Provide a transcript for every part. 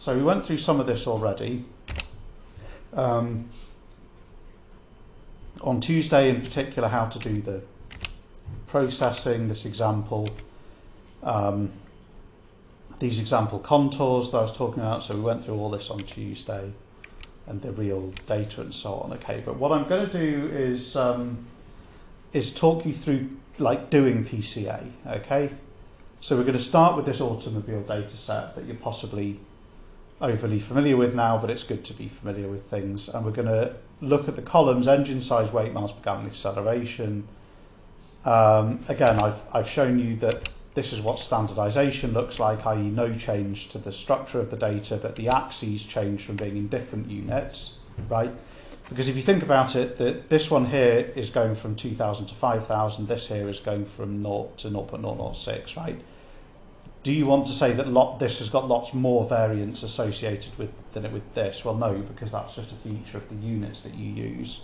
So we went through some of this already. On Tuesday in particular, how to do the processing, this example, these example contours that I was talking about. So we went through all this on Tuesday and the real data and so on. Okay, but what I'm going to do is talk you through like doing PCA. Okay, so we're going to start with this automobile data set that you're possibly overly familiar with now, but it's good to be familiar with things. And we're going to look at the columns: engine size, weight, miles per gallon, acceleration. Again, I've shown you that this is what standardization looks like, i.e. no change to the structure of the data, but the axes change from being in different units, right? Because if you think about it, this one here is going from 2,000 to 5,000, this here is going from 0 to 0.006, right? Do you want to say that this has got lots more variance associated with this? Well, no, because that's just a feature of the units that you use.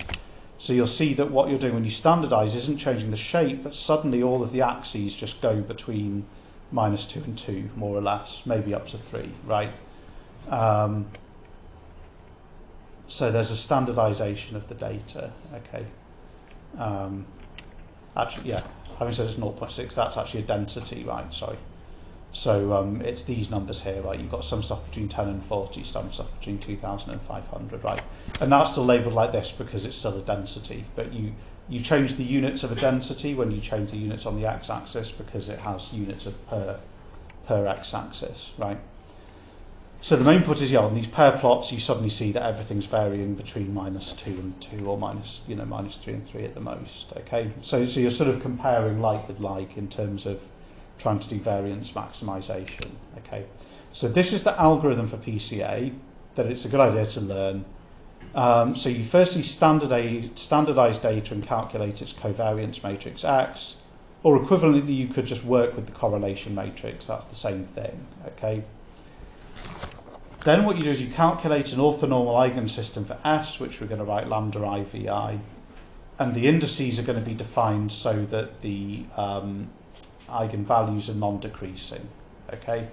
So you'll see that what you're doing when you standardize isn't changing the shape, but suddenly all of the axes just go between -2 and 2, more or less, maybe up to 3, right? So there's a standardization of the data, okay. Actually, yeah, having said it's 0.6, that's actually a density, right, sorry. So it's these numbers here, right? You've got some stuff between 10 and 40, some stuff between 2,000 and 500, right? And that's still labelled like this because it's still a density. But you change the units of a density when you change the units on the x-axis because it has units of per x-axis, right? So the main point is, yeah, on these pair plots, you suddenly see that everything's varying between -2 and 2, or -3 and 3 at the most. Okay, so you're sort of comparing like with like in terms of trying to do variance maximization. Okay, so this is the algorithm for PCA that it's a good idea to learn. So you firstly standardize data and calculate its covariance matrix X, or equivalently you could just work with the correlation matrix. That's the same thing. Okay. Then what you do is you calculate an orthonormal eigensystem for S, which we're going to write lambda I VI, and the indices are going to be defined so that the eigenvalues are non-decreasing. Okay.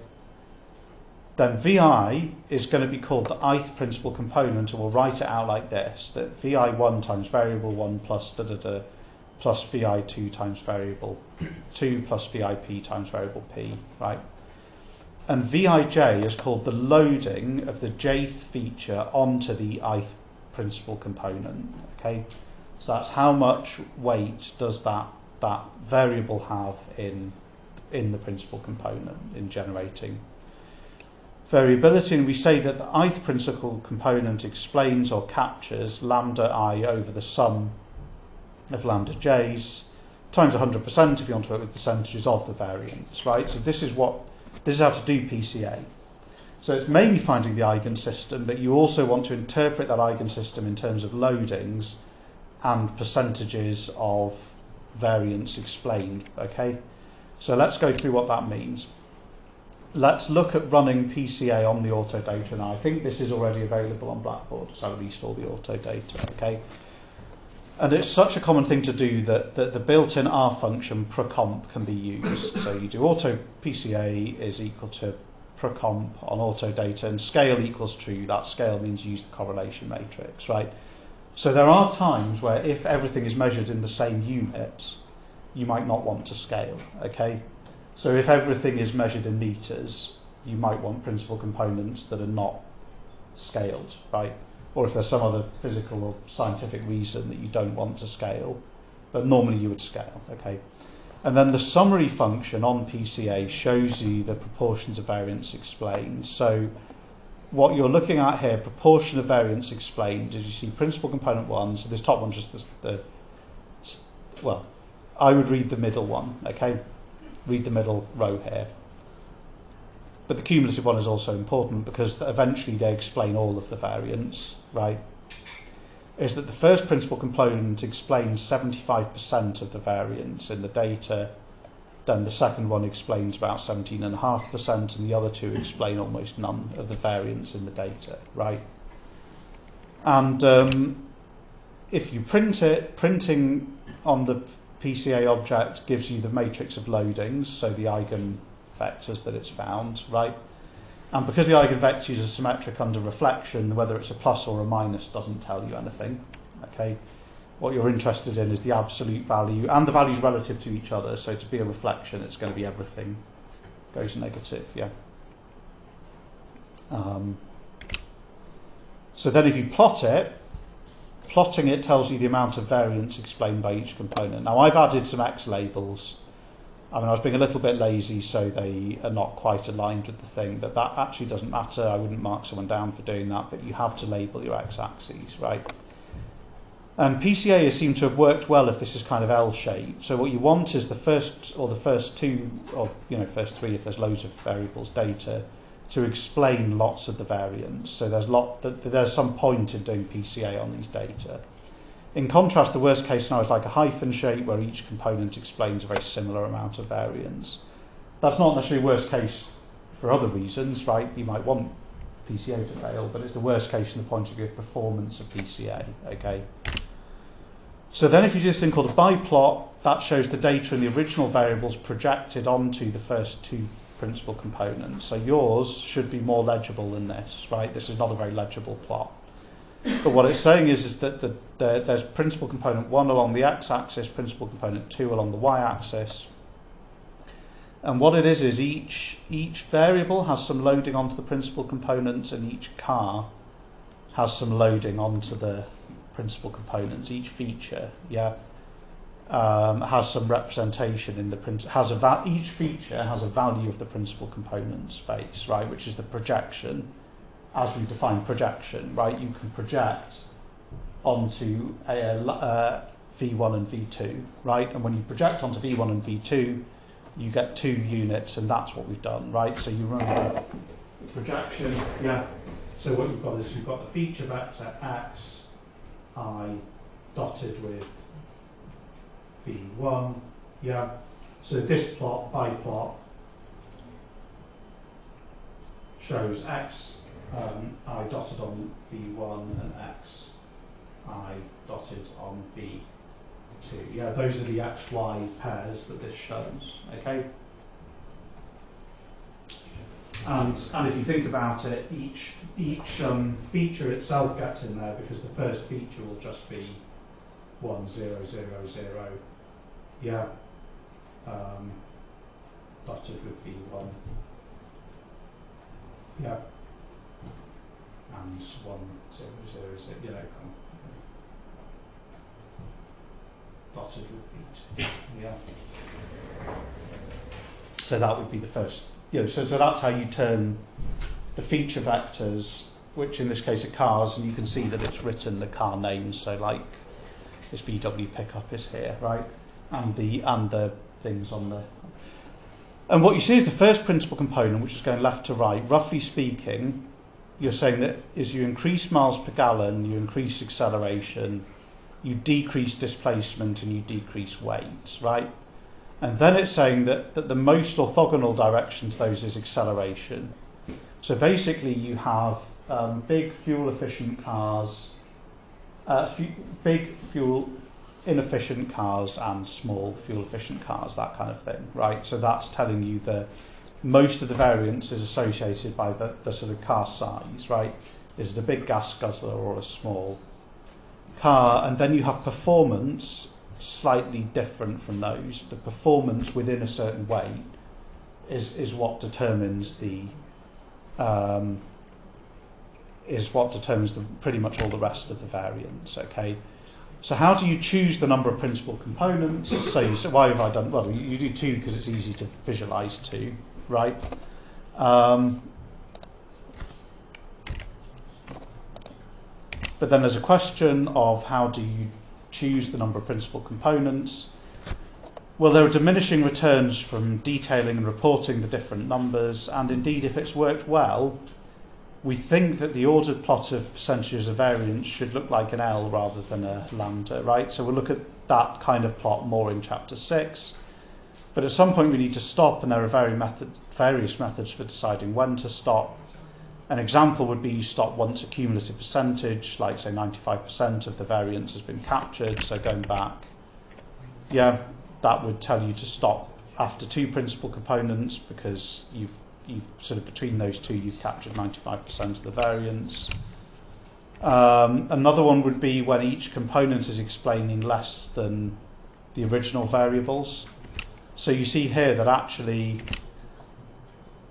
Then VI is going to be called the ith principal component, and we'll write it out like this: that VI1 times variable 1 plus da da da plus VI2 times variable 2 plus VIP times variable P, right? And Vij is called the loading of the jth feature onto the ith principal component. Okay, so that's how much weight does that variable have in the principal component in generating variability. And we say that the ith principal component explains or captures lambda I over the sum of lambda j's times 100% if you want to work with percentages of the variance, right? So this is how to do PCA. So it's mainly finding the eigensystem, but you also want to interpret that eigensystem in terms of loadings and percentages of variance explained. Okay, so let's go through what that means. Let's look at running PCA on the auto data now. I think this is already available on Blackboard, so I released all the auto data. Okay, and it's such a common thing to do that the built-in R function procomp can be used. So you do auto PCA is equal to procomp on auto data, and scale equals true. That scale means use the correlation matrix, right? So there are times where if everything is measured in the same unit, you might not want to scale, okay? So if everything is measured in meters, you might want principal components that are not scaled, right? Or if there's some other physical or scientific reason that you don't want to scale, but normally you would scale, okay? And then the summary function on PCA shows you the proportions of variance explained. So what you're looking at here, proportion of variance explained, is you see principal component 1, so this top one's just well, I would read the middle one, okay? Read the middle row here. But the cumulative one is also important because eventually they explain all of the variance, right? Is that the first principal component explains 75% of the variance in the data, then the second one explains about 17.5%, and the other two explain almost none of the variance in the data, right? And if you print it, printing on the PCA object gives you the matrix of loadings, so the eigenvectors that it's found, right? And because the eigenvectors are symmetric under reflection, whether it's a plus or a minus doesn't tell you anything. Okay, what you're interested in is the absolute value and the values relative to each other. So to be a reflection, it's going to be everything goes negative. Yeah. So then if you plot it, plotting it tells you the amount of variance explained by each component. Now I've added some X labels. I mean, I was being a little bit lazy, so they are not quite aligned with the thing, but that actually doesn't matter. I wouldn't mark someone down for doing that, but you have to label your x-axes, right? And PCA has seemed to have worked well if this is kind of L-shaped. So what you want is the first two, or first three if there's loads of variables data, to explain lots of the variance. So there's some point in doing PCA on these data. In contrast, the worst case scenario is like a hyphen shape where each component explains a very similar amount of variance. That's not necessarily worst case for other reasons, right? You might want PCA to fail, but it's the worst case from the point of view of performance of PCA, okay? So then if you do this thing called a biplot, that shows the data in the original variables projected onto the first two principal components. So yours should be more legible than this, right? This is not a very legible plot. But what it's saying is that there's principal component 1 along the x-axis, principal component 2 along the y-axis. And what it is each variable has some loading onto the principal components, and each car has some loading onto the principal components. Each feature, has some representation in the each feature has a value of the principal component space, right? Which is the projection. As we define projection, right, you can project onto V1 and V2, right? And when you project onto V1 and V2, you get 2 units, and that's what we've done, right? So you run the projection, So what you've got is you've got the feature vector x, I, dotted with V1, So this plot, biplot, shows x, I dotted on V1 and x, I dotted on V2. Those are the x-y pairs that this shows, okay? And if you think about it, each feature itself gets in there because the first feature will just be 1, 0, 0, 0, dotted with V1, and 1, 0, 0, 0, dotted with V2, So that would be the first, so that's how you turn the feature vectors, which in this case are cars, and you can see that it's written the car names, so like this VW pickup is here, right? And the things on the... And what you see is the first principal component, which is going left to right. Roughly speaking, you're saying that as you increase miles per gallon, you increase acceleration, you decrease displacement, and you decrease weight, right? And then it's saying that the most orthogonal direction to those is acceleration. So basically you have big fuel-efficient cars, big fuel-inefficient cars and small fuel-efficient cars, that kind of thing, right? So that's telling you that most of the variance is associated by the sort of car size, right? Is it a big gas guzzler or a small car? And then you have performance slightly different from those. The performance within a certain weight is what determines pretty much all the rest of the variance, okay? So how do you choose the number of principal components? So why have I done, well, you do 2 because it's easy to visualize 2, right? But then there's a question of how do you choose the number of principal components? Well, there are diminishing returns from detailing and reporting the different numbers, and indeed if it's worked well, we think that the ordered plot of percentages of variance should look like an L rather than a lambda, right? So we'll look at that kind of plot more in chapter 6. But at some point we need to stop, and there are various methods for deciding when to stop. An example would be you stop once a cumulative percentage, like say 95% of the variance has been captured, so going back, that would tell you to stop after 2 principal components because you've you've sort of between those two, you've captured 95% of the variance. Another one would be when each component is explaining less than the original variables. So you see here that actually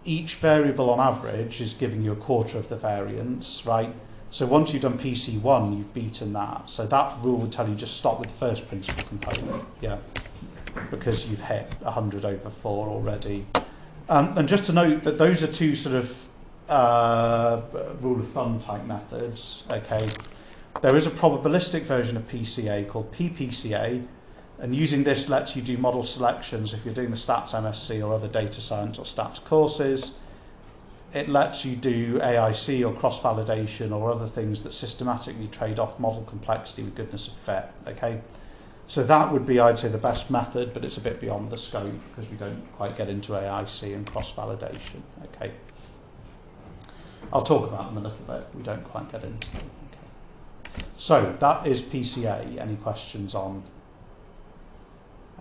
each variable on average is giving you a quarter of the variance, right? So once you've done PC1, you've beaten that. So that rule would tell you just stop with the first principal component, yeah, because you've hit 100 over 4 already. And just to note that those are two sort of rule of thumb type methods, okay? There is a probabilistic version of PCA called PPCA, and using this lets you do model selections if you're doing the stats MSc or other data science or stats courses. It lets you do AIC or cross-validation or other things that systematically trade off model complexity with goodness of fit, okay? So that would be, I'd say, the best method, but it's a bit beyond the scope because we don't quite get into AIC and cross-validation, okay? I'll talk about them a little bit. We don't quite get into them, okay? So that is PCA. Any questions on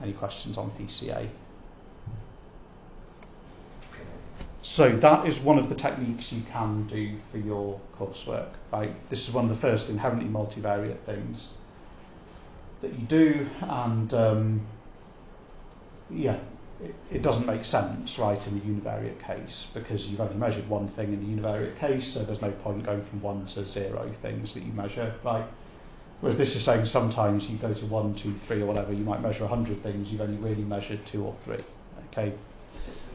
PCA? So that is one of the techniques you can do for your coursework, right? This is one of the first inherently multivariate things that you do, and yeah, it doesn't make sense, right, in the univariate case, because you've only measured one thing in the univariate case, so there's no point going from 1 to 0 things that you measure, right? Whereas this is saying sometimes you go to 1, 2, 3 or whatever, you might measure 100 things, you've only really measured 2 or 3, okay?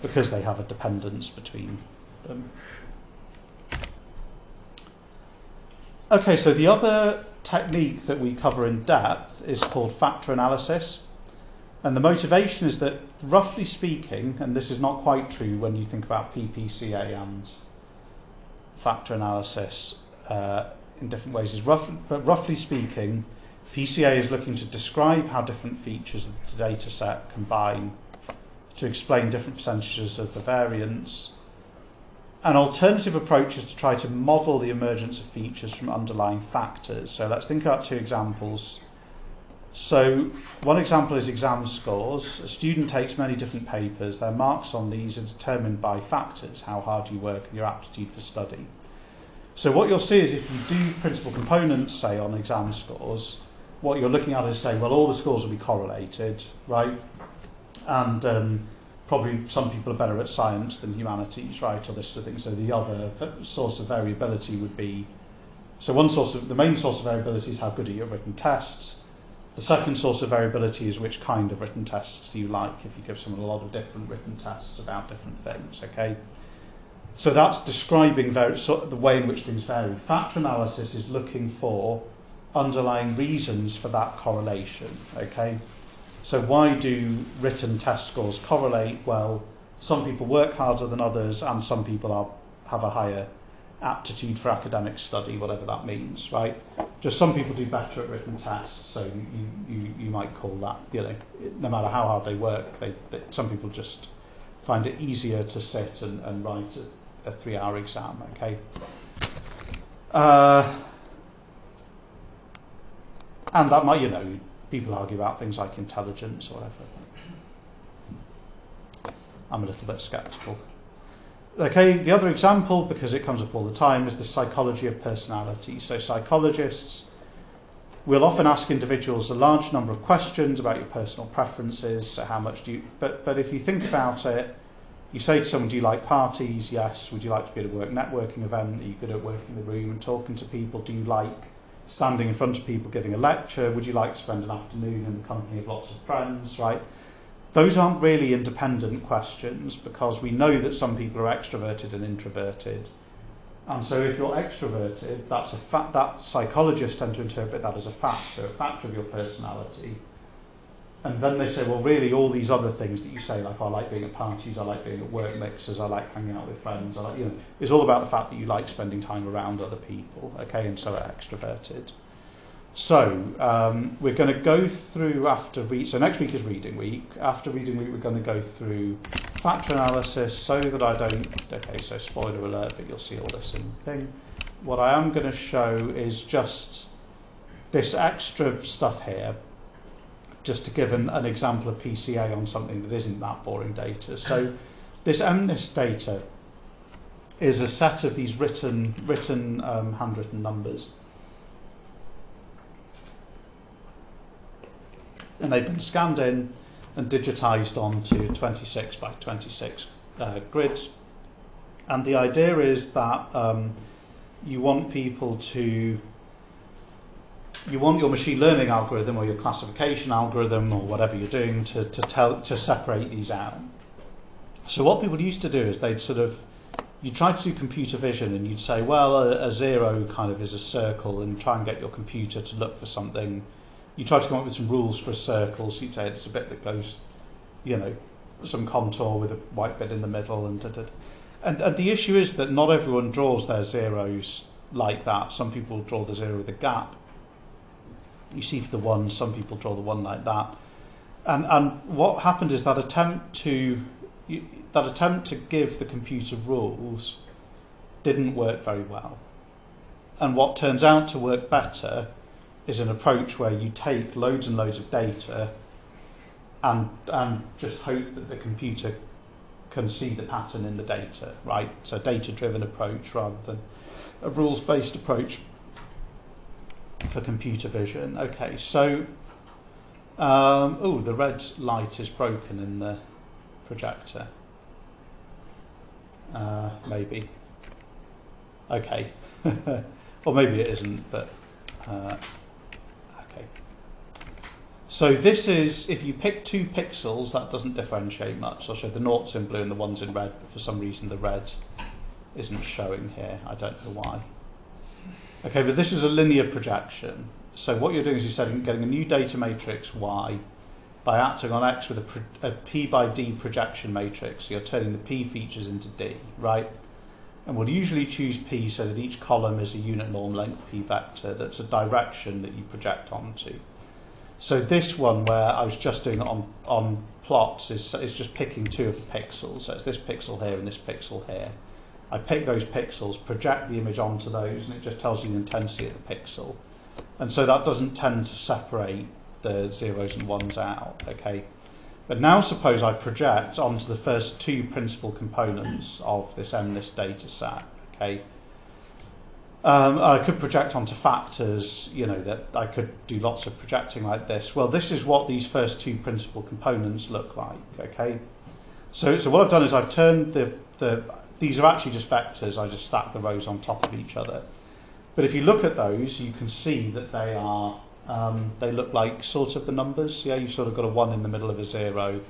Because they have a dependence between them. Okay, so the other technique that we cover in depth is called factor analysis. And the motivation is that, roughly speaking, and this is not quite true when you think about PPCA and factor analysis in different ways, but roughly speaking, PCA is looking to describe how different features of the data set combine to explain different percentages of the variance. An alternative approach is to try to model the emergence of features from underlying factors. So let's think about two examples. So one example is exam scores. A student takes many different papers. Their marks on these are determined by factors, how hard you work and your aptitude for study. So what you'll see is if you do principal components, say, on exam scores, what you're looking at is saying, well, all the scores will be correlated, right? And probably some people are better at science than humanities, right, or this sort of thing. So the other source of variability would be, so the main source of variability is how good are your written tests. The second source of variability is which kind of written tests do you like, if you give someone a lot of different written tests about different things, okay? So that's describing the way in which things vary. Factor analysis is looking for underlying reasons for that correlation, okay? So why do written test scores correlate? Well, some people work harder than others, and some people have a higher aptitude for academic study, whatever that means, right? Just some people do better at written tests, so you might call that, you know, no matter how hard they work, some people just find it easier to sit and write a 3-hour exam, okay? And that might, you know, people argue about things like intelligence or whatever. I'm a little bit sceptical. Okay, the other example, because it comes up all the time, is the psychology of personality. So psychologists will often ask individuals a large number of questions about your personal preferences. So how much do you... But if you think about it, you say to someone, do you like parties? Yes. Would you like to be at a work networking event? Are you good at working in the room and talking to people? Do you like standing in front of people giving a lecture? Would you like to spend an afternoon in the company of lots of friends, right? Those aren't really independent questions, because we know that some people are extroverted and introverted. And so if you're extroverted, that's a fact, that psychologists tend to interpret that as a factor of your personality. And then they say, well, really, all these other things that you say, like, oh, I like being at parties, I like being at work mixers, I like hanging out with friends, I like, you know, it's all about the fact that you like spending time around other people, okay, and so are extroverted. So we're going to go through so next week is reading week. After reading week, we're going to go through factor analysis so that I don't, okay, so spoiler alert, but you'll see all this in the thing. What I am going to show is just this extra stuff here, just to give an example of PCA on something that isn't that boring data. So this MNIST data is a set of these handwritten numbers. And they've been scanned in and digitized onto 26 by 26 grids. And the idea is that you want your machine learning algorithm or your classification algorithm or whatever you're doing to separate these out. So what people used to do is you'd try to do computer vision and you'd say, well, a zero kind of is a circle, and try and get your computer to look for something. You try to come up with some rules for a circle, so you'd say it's a bit that goes, some contour with a white bit in the middle, and the issue is that not everyone draws their zeros like that. Some people draw the zero with a gap. You see for the one, some people draw the one like that. And what happened is that attempt to give the computer rules didn't work very well. And what turns out to work better is an approach where you take loads and loads of data and just hope that the computer can see the pattern in the data, right? So data-driven approach rather than a rules-based approach for computer vision. Okay, so the red light is broken in the projector. Maybe. Okay. Or maybe it isn't, but okay. So this is, if you pick 2 pixels, that doesn't differentiate much. I'll show the noughts in blue and the ones in red, but for some reason the red isn't showing here. I don't know why. Okay, but this is a linear projection. So what you're doing is you're getting a new data matrix Y by acting on X with a P by D projection matrix. So you're turning the P features into D, right? And we'll usually choose P so that each column is a unit norm length P vector that's a direction that you project onto. So this one, where I was just doing it on plots, is just picking 2 of the pixels. So it's this pixel here and this pixel here. I pick those pixels, project the image onto those, and it just tells you the intensity of the pixel. And so that doesn't tend to separate the zeros and ones out, okay? But now suppose I project onto the first 2 principal components of this MNIST data set, okay? I could project onto factors, that I could do lots of projecting like this. Well, this is what these first 2 principal components look like, okay? So what I've done is I've turned these are actually just vectors. I just stack the rows on top of each other. But if you look at those, you can see that they are they look like sort of the numbers. Yeah, you've sort of got a 1 in the middle of a 0,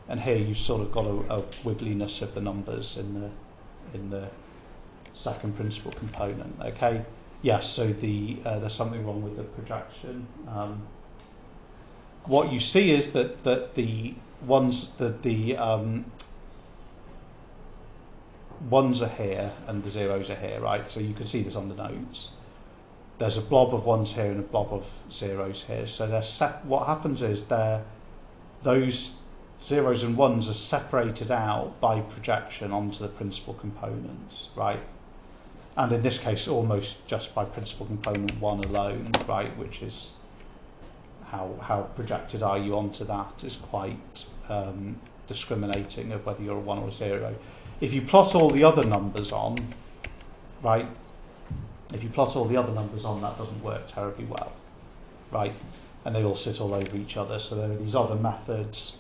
and here you've sort of got a wiggliness of the numbers in the second principal component. Okay. Yes. So there's something wrong with the projection. What you see is that the ones ones are here and the zeros are here, right? So you can see this on the notes. There's a blob of ones here and a blob of zeros here. So what happens is those zeros and ones are separated out by projection onto the principal components, right? And in this case, almost just by principal component 1 alone, right? Which is how projected are you onto that is quite discriminating of whether you're a 1 or a 0. If you plot all the other numbers on, right? If you plot all the other numbers on, that doesn't work terribly well, right? And they all sit all over each other. So there are these other methods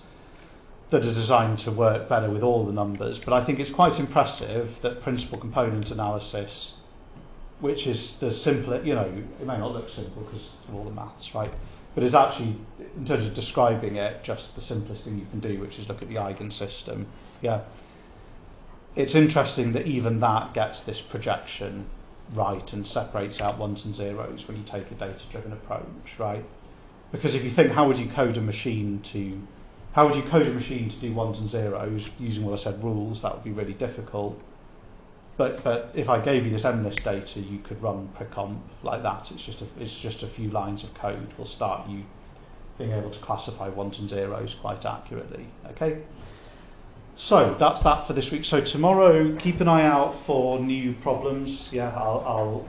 that are designed to work better with all the numbers. But I think it's quite impressive that principal component analysis, which is the simpler, it may not look simple because of all the maths, right? But it's actually, in terms of describing it, just the simplest thing you can do, which is look at the eigensystem. Yeah. It's interesting that even that gets this projection right and separates out ones and zeros when you take a data-driven approach, right? Because if you think, how would you code a machine to do ones and zeros using what I said, rules? That would be really difficult. But if I gave you this MNIST data, you could run precomp like that. It's just a few lines of code will start you being able to classify ones and zeros quite accurately. Okay. So that's that for this week. So tomorrow, keep an eye out for new problems. Yeah, I'll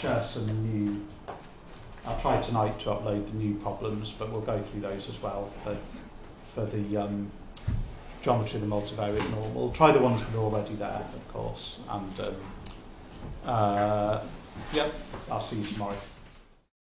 share some new. I'll try tonight to upload the new problems, but we'll go through those as well for geometry of the multivariate normal. Try the ones that are already there, of course. And yep, I'll see you tomorrow.